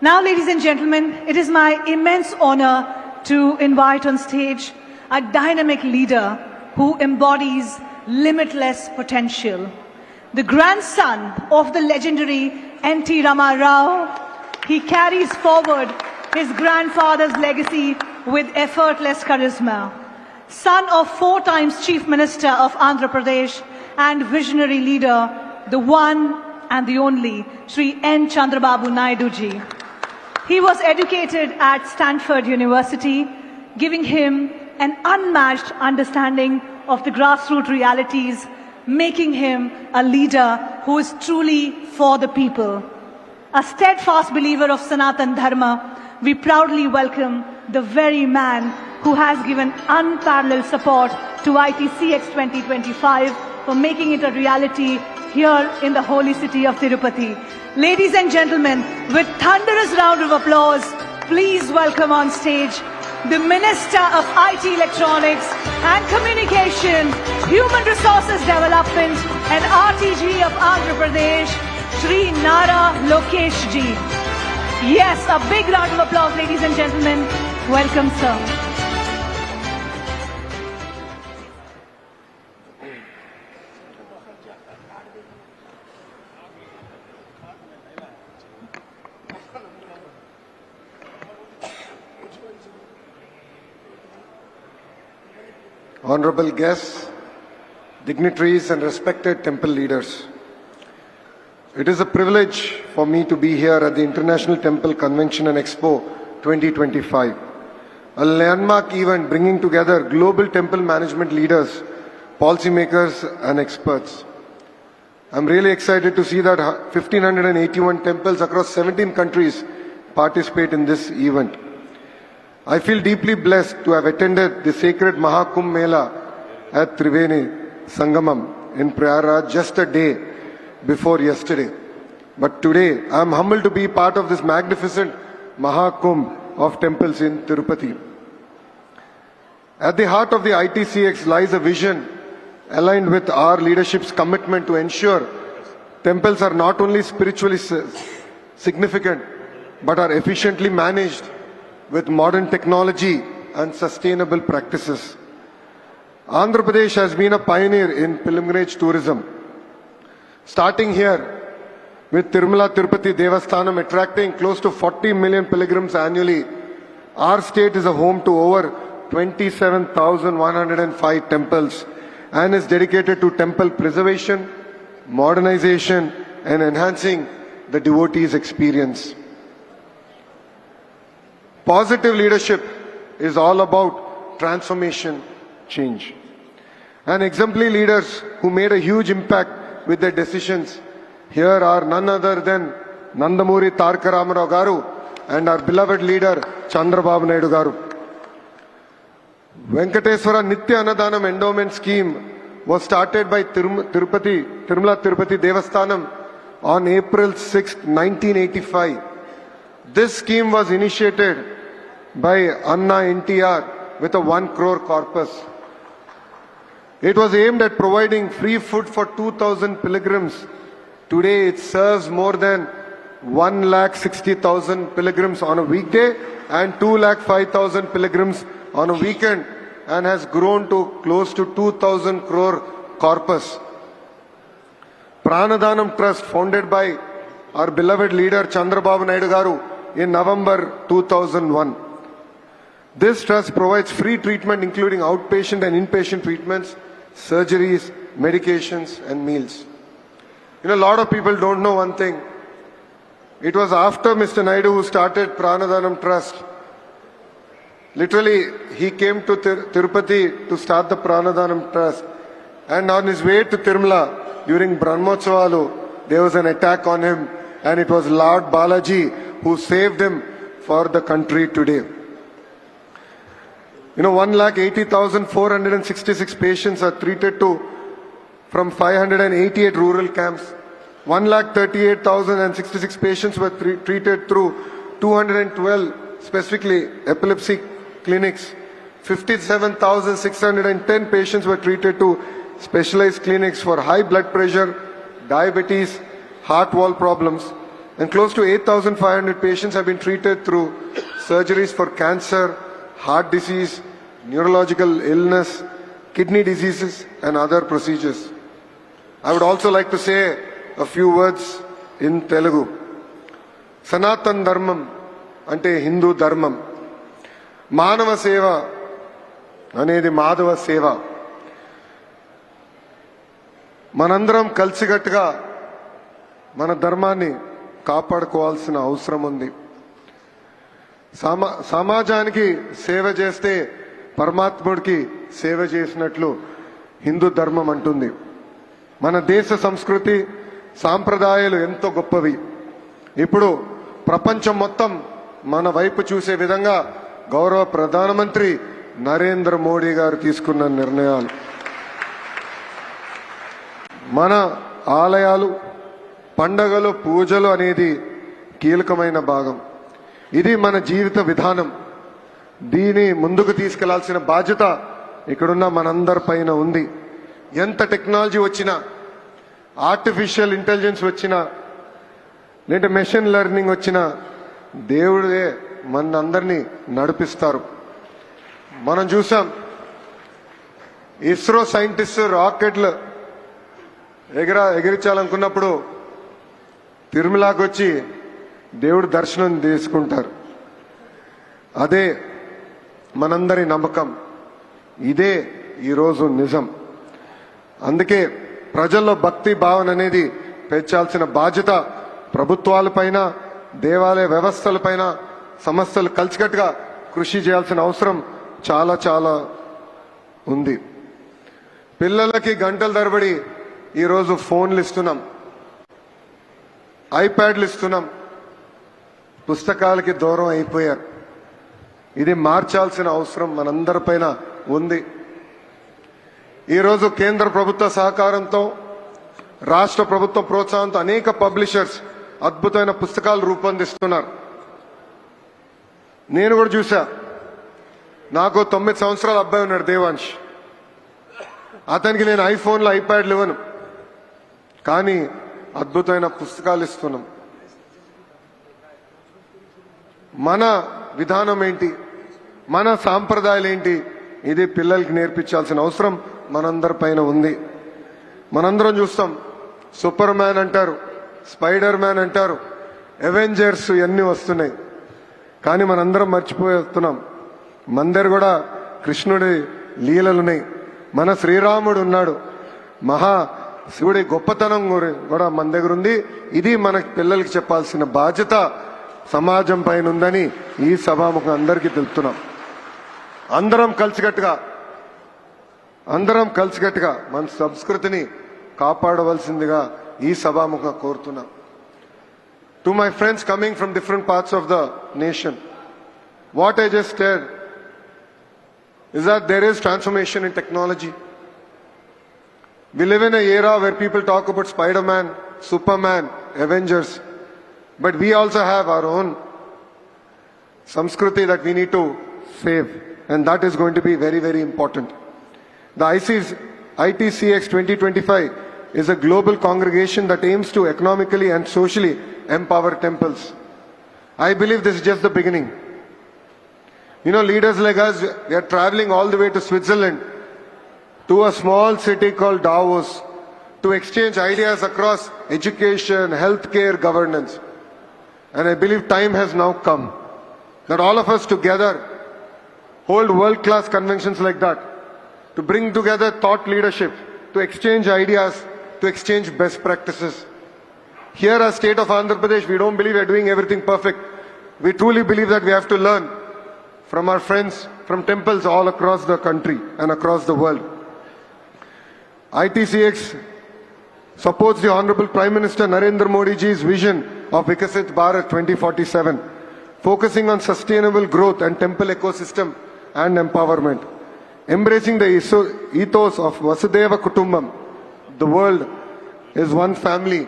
Now, ladies and gentlemen, it is my immense honor to invite on stage a dynamic leader who embodies limitless potential. The grandson of the legendary N.T. Rama Rao, he carries forward his grandfather's legacy with effortless charisma. Son of 4 times Chief Minister of Andhra Pradesh and visionary leader, the one and the only Sri N. Chandrababu Naidu ji. He was educated at Stanford University, giving him an unmatched understanding of the grassroots realities, making him a leader who is truly for the people. A steadfast believer of Sanatan Dharma, we proudly welcome the very man who has given unparalleled support to ITCX 2025 for making it a reality here in the holy city of Tirupati. Ladies and gentlemen, with thunderous round of applause, please welcome on stage the Minister of IT Electronics and Communication, Human Resources Development and RTG of Andhra Pradesh, Shri Nara Lokesh ji. Yes, a big round of applause, ladies and gentlemen. Welcome, sir. Honorable guests, dignitaries and respected temple leaders. It is a privilege for me to be here at the International Temple Convention and Expo 2025, a landmark event bringing together global temple management leaders, policymakers and experts. I'm really excited to see that 1,581 temples across 17 countries participate in this event. I feel deeply blessed to have attended the sacred Mahakumbh Mela at Triveni Sangamam in Prayaraj just a day before yesterday. But today, I am humbled to be part of this magnificent Mahakumbh of temples in Tirupati. At the heart of the ITCX lies a vision aligned with our leadership's commitment to ensure temples are not only spiritually significant, but are efficiently managed with modern technology and sustainable practices. Andhra Pradesh has been a pioneer in pilgrimage tourism. Starting here with Tirumala Tirupati Devasthanam attracting close to 40 million pilgrims annually, our state is a home to over 27,105 temples and is dedicated to temple preservation, modernization and enhancing the devotees' experience. Positive leadership is all about transformation, change. And exemplary leaders who made a huge impact with their decisions here are none other than Nandamuri Tarka Ramarao Garu and our beloved leader Chandrababu Naidu Garu. Venkateswara Nitya Annadanam Endowment Scheme was started by Tirumala Tirupati Devasthanam on April 6, 1985. This scheme was initiated by Anna NTR with a 1 crore corpus. It was aimed at providing free food for 2,000 pilgrims. Today it serves more than 1,60,000 pilgrims on a weekday and 2,05,000 pilgrims on a weekend and has grown to close to 2,000 crore corpus. Pranadhanam Trust, founded by our beloved leader Chandrababu Naidu Garu in November 2001. This trust provides free treatment including outpatient and inpatient treatments, surgeries, medications and meals. A lot of people don't know one thing. It was after Mr. Naidu who started Pranadhanam Trust. Literally, he came to Tirupati to start the Pranadhanam Trust. And on his way to Tirumala, during Brahmotsavalu, there was an attack on him and it was Lord Balaji who saved him for the country today. 1,80,466 patients are treated from 588 rural camps. 1,38,066 patients were treated through 212 specifically epilepsy clinics. 57,610 patients were treated to specialized clinics for high blood pressure, diabetes, heart wall problems. and close to 8,500 patients have been treated through surgeries for cancer, heart disease, neurological illness, kidney diseases, and other procedures. I would also like to say a few words in Telugu. Sanatan Dharmam ante Hindu Dharmam. Manava Seva అనేది మాధవ సేవ. మనందరం కలిసికట్టుగా మన ధర్మాన్ని కాపాడుకోవాల్సిన అవసరం ఉంది. సమాజానికి సేవ చేస్తే పరమాత్ముడికి సేవ చేసినట్లు హిందూ ధర్మం అంటుంది. మన దేశ సంస్కృతి సాంప్రదాయాలు ఎంతో గొప్పవి. ఇప్పుడు ప్రపంచం మొత్తం మన వైపు చూసే విధంగా గౌరవ ప్రధానమంత్రి నరేంద్ర మోడీ గారు తీసుకున్న నిర్ణయాలు, మన ఆలయాలు, పండగలు, పూజలు అనేది కీలకమైన భాగం. ఇది మన జీవిత విధానం. దీని ముందుకు తీసుకెళ్లాల్సిన బాధ్యత ఇక్కడున్న మనందరి పైన ఉంది. ఎంత టెక్నాలజీ వచ్చినా, ఆర్టిఫిషియల్ ఇంటెలిజెన్స్ వచ్చినా, లేదంటే మెషిన్ లెర్నింగ్ వచ్చినా, దేవుడే మనందరినీ నడిపిస్తారు. మనం చూసాం, ఇస్రో సైంటిస్ట్ రాకెట్లు ఎగిరించాలనుకున్నప్పుడు తిరుమలకి వచ్చి దేవుడు దర్శనం తీసుకుంటారు. అదే మనందరి నమ్మకం. ఇదే ఈరోజు నిజం. అందుకే ప్రజల్లో భక్తి భావన అనేది పెంచాల్సిన బాధ్యత ప్రభుత్వాలపైన, దేవాలయ వ్యవస్థలపైన, సంస్థలు కలిసికట్టుగా కృషి చేయాల్సిన అవసరం చాలా చాలా ఉంది. పిల్లలకి గంటల తరబడి ఈరోజు ఫోన్లు ఇస్తున్నాం, ఐప్యాడ్లు ఇస్తున్నాం, పుస్తకాలకి దూరం అయిపోయారు. ఇది మార్చాల్సిన అవసరం మనందరిపైన ఉంది. ఈరోజు కేంద్ర ప్రభుత్వ సహకారంతో, రాష్ట్ర ప్రభుత్వ ప్రోత్సాహంతో అనేక పబ్లిషర్స్ అద్భుతమైన పుస్తకాలు రూపొందిస్తున్నారు. నేను కూడా చూసా. నాకు 9 సంవత్సరాల అబ్బాయి ఉన్నాడు, దేవాంశ్. అతనికి నేను ఐఫోన్లు, ఐప్యాడ్లు ఇవ్వను, కానీ అద్భుతమైన పుస్తకాలు ఇస్తున్నాం. మన విధానం ఏంటి, మన సాంప్రదాయాలు ఏంటి, ఇది పిల్లలకి నేర్పించాల్సిన అవసరం మనందరి పైన ఉంది. మనందరం చూస్తాం, సూపర్ మ్యాన్ అంటారు, స్పైడర్ మ్యాన్ అంటారు, అవెంజర్స్ ఇవన్నీ వస్తున్నాయి. కానీ మనందరం మర్చిపోతున్నాం, మన దగ్గర కూడా కృష్ణుడి లీలలున్నాయి. మన శ్రీరాముడు ఉన్నాడు, మహా శివుడి గొప్పతనం కూడా మన దగ్గర ఉంది. ఇది మన పిల్లలకి చెప్పాల్సిన బాధ్యత సమాజం పైన ఉందని ఈ సభాముఖం అందరికీ తెలుపుతున్నాం. అందరం కలిసికట్టుగా మన సంస్కృతిని కాపాడవలసిందిగా ఈ సభాముఖం కోరుతున్నాం. To my friends coming from different parts of the nation, what I just said is that there is transformation in technology. We live in an era where people talk about Spider-Man, Superman, Avengers, but we also have our own Samskriti that we need to save, and that is going to be very, very important. The ITCX 2025 is a global congregation that aims to economically and socially empower temples. I believe this is just the beginning. You know, leaders like us, we are traveling all the way to Switzerland, to a small city called Davos, to exchange ideas across education, healthcare, governance. And I believe time has now come that all of us together hold world-class conventions like that, to bring together thought leadership, to exchange ideas, to exchange best practices. Here as state of Andhra Pradesh, we don't believe we are doing everything perfect. We truly believe that we have to learn from our friends, from temples all across the country and across the world. ITCX supports the Honorable Prime Minister Narendra Modi ji's vision of Vikasit Bharat 2047, focusing on sustainable growth and temple ecosystem and empowerment. Embracing the ethos of Vasudeva Kutumbam, the world is one family,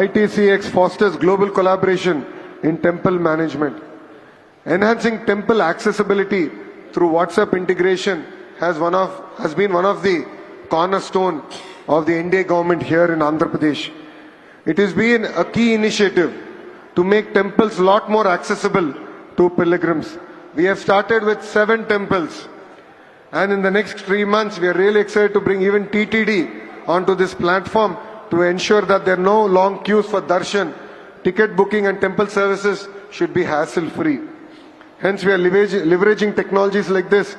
ITCX fosters global collaboration in temple management. Enhancing temple accessibility through WhatsApp integration has been one of the cornerstone of the NDA government here in Andhra Pradesh. It has been a key initiative to make temples a lot more accessible to pilgrims. We have started with 7 temples, and in the next 3 months we are really excited to bring even TTD onto this platform to ensure that there are no long queues for darshan. Ticket booking and temple services should be hassle-free. Hence, we are leveraging technologies like this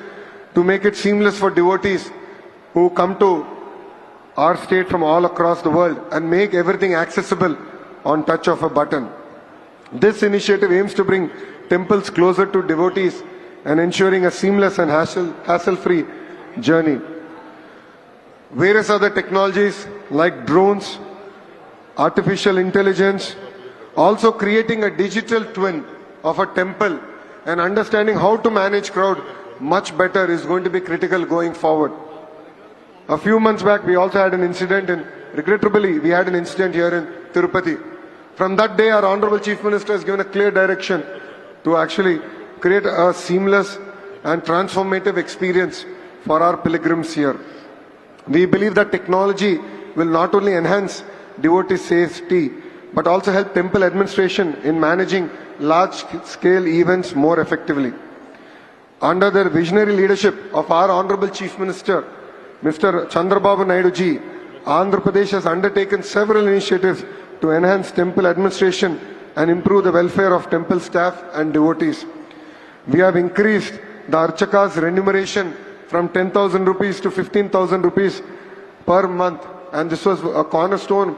to make it seamless for devotees who come to our state from all across the world and make everything accessible on touch of a button. This initiative aims to bring temples closer to devotees and ensuring a seamless and hassle-free journey. Various other technologies like drones, artificial intelligence, also creating a digital twin of a temple and understanding how to manage crowd much better is going to be critical going forward. A few months back, we also had an incident, and regrettably, we had an incident here in Tirupati. From that day, our Honorable Chief Minister has given a clear direction to actually create a seamless and transformative experience for our pilgrims here. We believe that technology will not only enhance devotee safety, but also help temple administration in managing large-scale events more effectively. Under the visionary leadership of our Honorable Chief Minister, Mr. Chandrababu Naidu ji, Andhra Pradesh has undertaken several initiatives to enhance temple administration and improve the welfare of temple staff and devotees. We have increased the Archaka's remuneration from 10,000 rupees to 15,000 rupees per month, and this was a cornerstone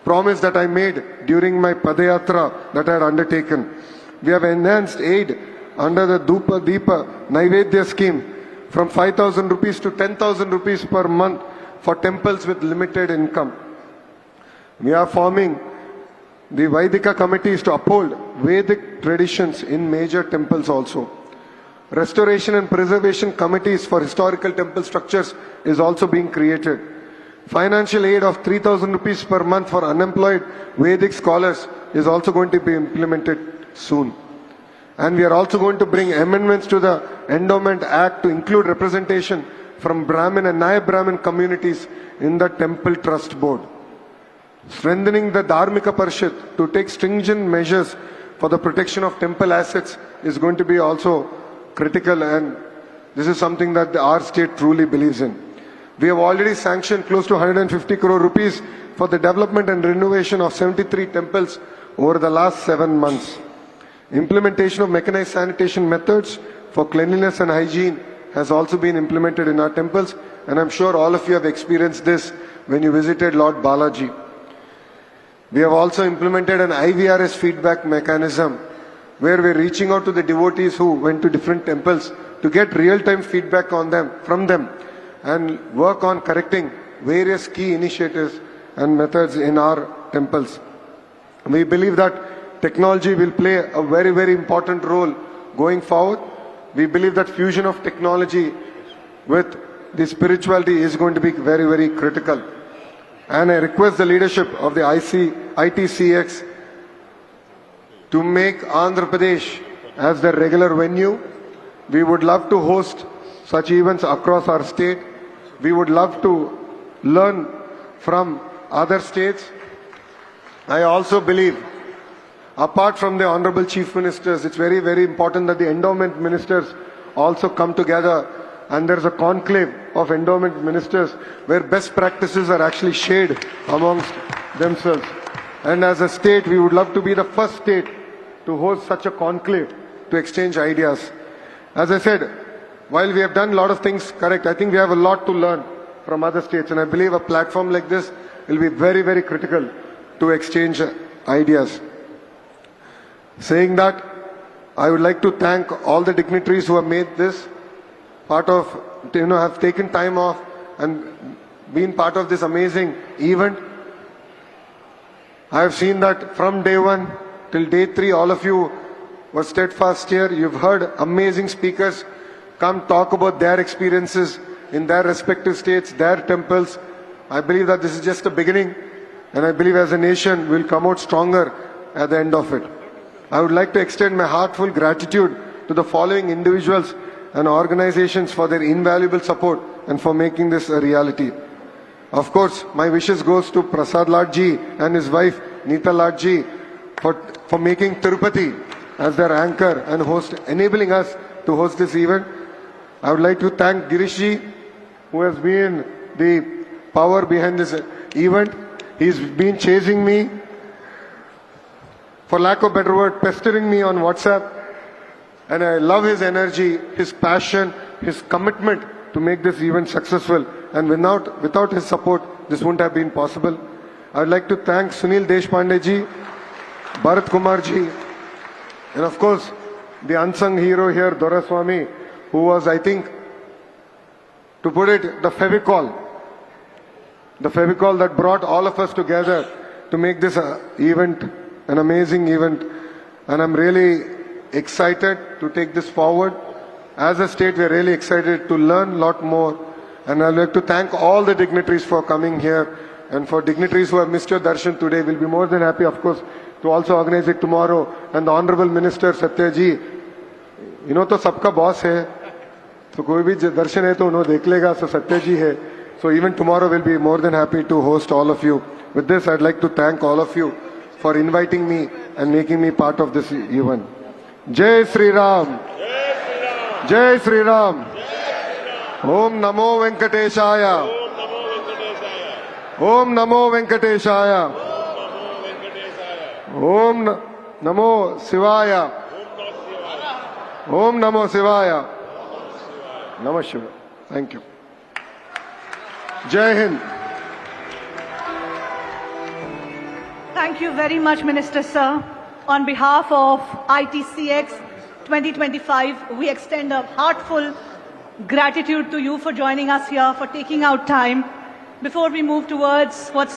promise that I made during my Padayatra that I had undertaken. We have enhanced aid under the Dhupa Deepa Naivedya scheme from 5,000 rupees to 10,000 rupees per month for temples with limited income. We are forming the Vaidika committees to uphold Vedic traditions in major temples also. Restoration and preservation committees for historical temple structures is also being created. Financial aid of 3,000 rupees per month for unemployed Vedic scholars is also going to be implemented soon. And we are also going to bring amendments to the Endowment Act to include representation from Brahmin and Nayab Brahmin communities in the Temple Trust Board. Strengthening the Dharmika Parishad to take stringent measures for the protection of temple assets is going to be also critical, and this is something that our state truly believes in. We have already sanctioned close to 150 crore rupees for the development and renovation of 73 temples over the last 7 months. Implementation of mechanized sanitation methods for cleanliness and hygiene has also been implemented in our temples, and I'm sure all of you have experienced this when you visited Lord Balaji. We have also implemented an IVRS feedback mechanism where we're reaching out to the devotees who went to different temples to get real-time feedback on them, from them, and work on correcting various key initiatives and methods in our temples. We believe that technology will play a very, very important role going forward. We believe that fusion of technology with the spirituality is going to be very, very critical. And I request the leadership of the ITCX to make Andhra Pradesh as the regular venue. We would love to host such events across our state. We would love to learn from other states. I also believe, apart from the Honorable Chief Ministers, it's very, very important that the endowment ministers also come together, and there's a conclave of endowment ministers where best practices are actually shared amongst themselves. And as a state, we would love to be the first state to host such a conclave to exchange ideas. As I said, while we have done a lot of things correct, I think we have a lot to learn from other states, and I believe a platform like this will be very, very critical to exchange ideas. Saying that, I would like to thank all the dignitaries who have made this part of, have taken time off and been part of this amazing event. I have seen that from day 1 till day 3, all of you were steadfast here. You've heard amazing speakers come talk about their experiences in their respective states, their temples. I believe that this is just the beginning, and I believe as a nation we'll come out stronger at the end of it. I would like to extend my heartfelt gratitude to the following individuals and organizations for their invaluable support and for making this a reality. Of course, my wishes goes to Prasad Lad ji and his wife Neeta Lad ji for making Tirupati as their anchor and host, enabling us to host this event. I would like to thank Girish ji, who has been the power behind this event. He's been chasing me, for lack of better word, pestering me on WhatsApp. And I love his energy, his passion, his commitment to make this event successful. And without his support, this wouldn't have been possible. I would like to thank Sunil Deshpande ji, Bharat Kumar ji, and of course, the unsung hero here, Doraswamy, who was, I think, to put it, the Fevicol that brought all of us together to make this event an amazing event. And I'm really excited to take this forward. As a state, we're really excited to learn a lot more. And I'd like to thank all the dignitaries for coming here. And for dignitaries who have missed your darshan today, we'll be more than happy, of course, to also organize it tomorrow. And the Honorable Minister Satya ji, you know, to sabka boss hai. So koi bhi darshan hai to unho dekh lega, so Satya ji hai. So even tomorrow we'll be more than happy to host all of you. With this, I'd like to thank all of you for inviting me and making me part of this event. Jai Sri Ram. Jai Sri Ram. Om Namo Venkateshaya. Om Namo Venkateshaya. Om Namo Shivaya. Om Namo Shivaya. Namah Shivaya. Thank you. Jai Hind. Thank you very much, Minister Sir. On behalf of ITCX 2025, we extend a heartfelt gratitude to you for joining us here, for taking out time. Before we move towards what's